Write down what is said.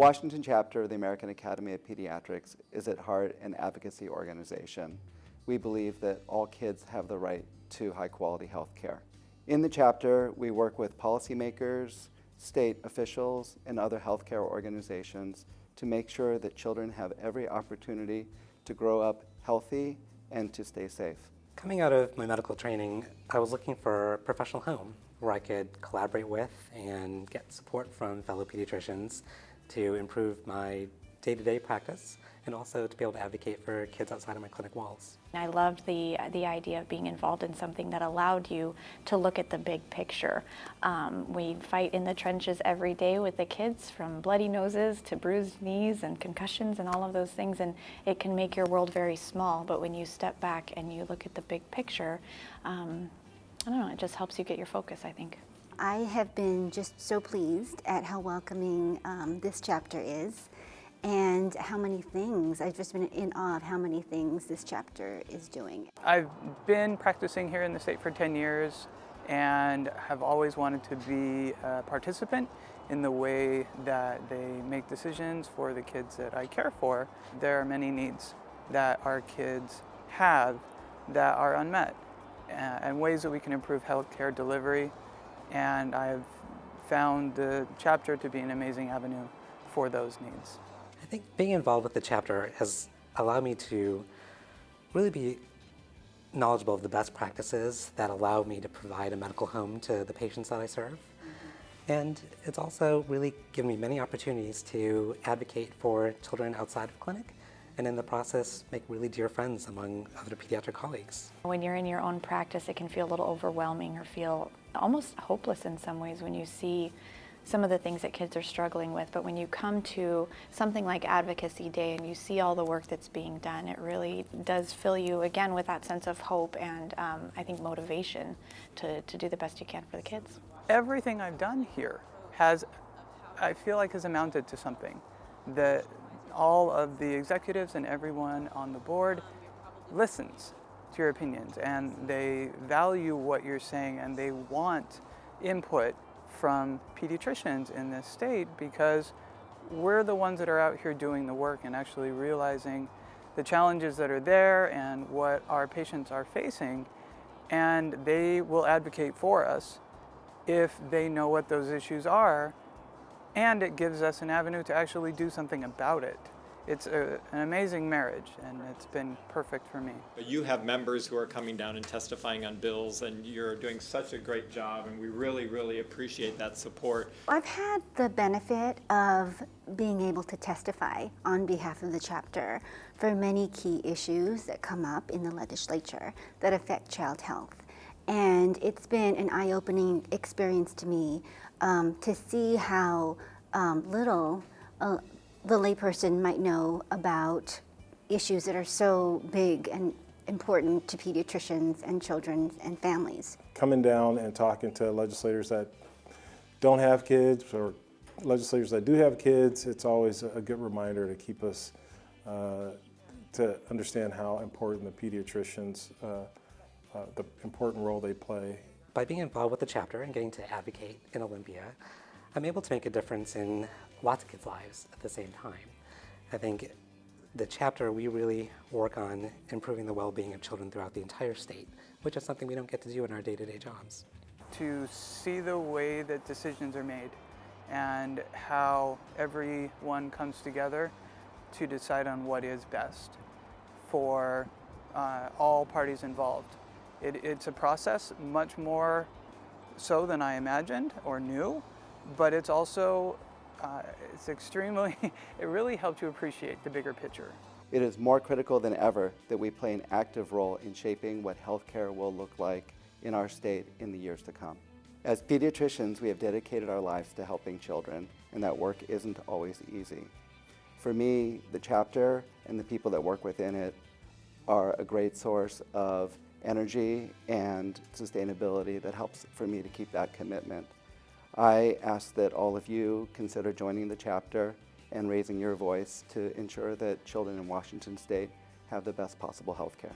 Washington chapter of the American Academy of Pediatrics is at heart an advocacy organization. We believe that all kids have the right to high-quality health care. In the chapter, we work with policymakers, state officials, and other healthcare organizations to make sure that children have every opportunity to grow up healthy and to stay safe. Coming out of my medical training, I was looking for a professional home where I could collaborate with and get support from fellow pediatricians to improve my day-to-day practice and also to be able to advocate for kids outside of my clinic walls. I loved the idea of being involved in something that allowed you to look at the big picture. We fight in the trenches every day with the kids, from bloody noses to bruised knees and concussions and all of those things, and it can make your world very small, but when you step back and you look at the big picture, I don't know, it just helps you get your focus, I think. I have been just so pleased at how welcoming this chapter is, and how many things, I've just been in awe of how many things this chapter is doing. I've been practicing here in the state for 10 years and have always wanted to be a participant in the way that they make decisions for the kids that I care for. There are many needs that our kids have that are unmet, and ways that we can improve healthcare delivery, and I've found the chapter to be an amazing avenue for those needs. I think being involved with the chapter has allowed me to really be knowledgeable of the best practices that allow me to provide a medical home to the patients that I serve. And it's also really given me many opportunities to advocate for children outside of clinic, and in the process make really dear friends among other pediatric colleagues. When you're in your own practice, it can feel a little overwhelming or feel almost hopeless in some ways when you see some of the things that kids are struggling with. But when you come to something like Advocacy Day and you see all the work that's being done, it really does fill you again with that sense of hope and I think motivation to do the best you can for the kids. Everything I've done here I feel like has amounted to something. That all of the executives and everyone on the board listens to your opinions, and they value what you're saying, and they want input from pediatricians in this state, because we're the ones that are out here doing the work and actually realizing the challenges that are there and what our patients are facing, and they will advocate for us if they know what those issues are, and it gives us an avenue to actually do something about it. It's an amazing marriage, and it's been perfect for me. You have members who are coming down and testifying on bills, and you're doing such a great job, and we really, really appreciate that support. I've had the benefit of being able to testify on behalf of the chapter for many key issues that come up in the legislature that affect child health. And it's been an eye-opening experience to me to see how little the layperson might know about issues that are so big and important to pediatricians and children and families. Coming down and talking to legislators that don't have kids or legislators that do have kids, it's always a good reminder to keep us to understand how important the pediatricians, the important role they play. By being involved with the chapter and getting to advocate in Olympia, I'm able to make a difference in lots of kids' lives at the same time. I think the chapter, we really work on improving the well-being of children throughout the entire state, which is something we don't get to do in our day-to-day jobs. To see the way that decisions are made and how everyone comes together to decide on what is best for all parties involved. It's a process much more so than I imagined or knew, but it's also it's extremely, it really helped to appreciate the bigger picture. It is more critical than ever that we play an active role in shaping what healthcare will look like in our state in the years to come. As pediatricians, we have dedicated our lives to helping children, and that work isn't always easy. For me, the chapter and the people that work within it are a great source of energy and sustainability that helps for me to keep that commitment. I ask that all of you consider joining the chapter and raising your voice to ensure that children in Washington State have the best possible health care.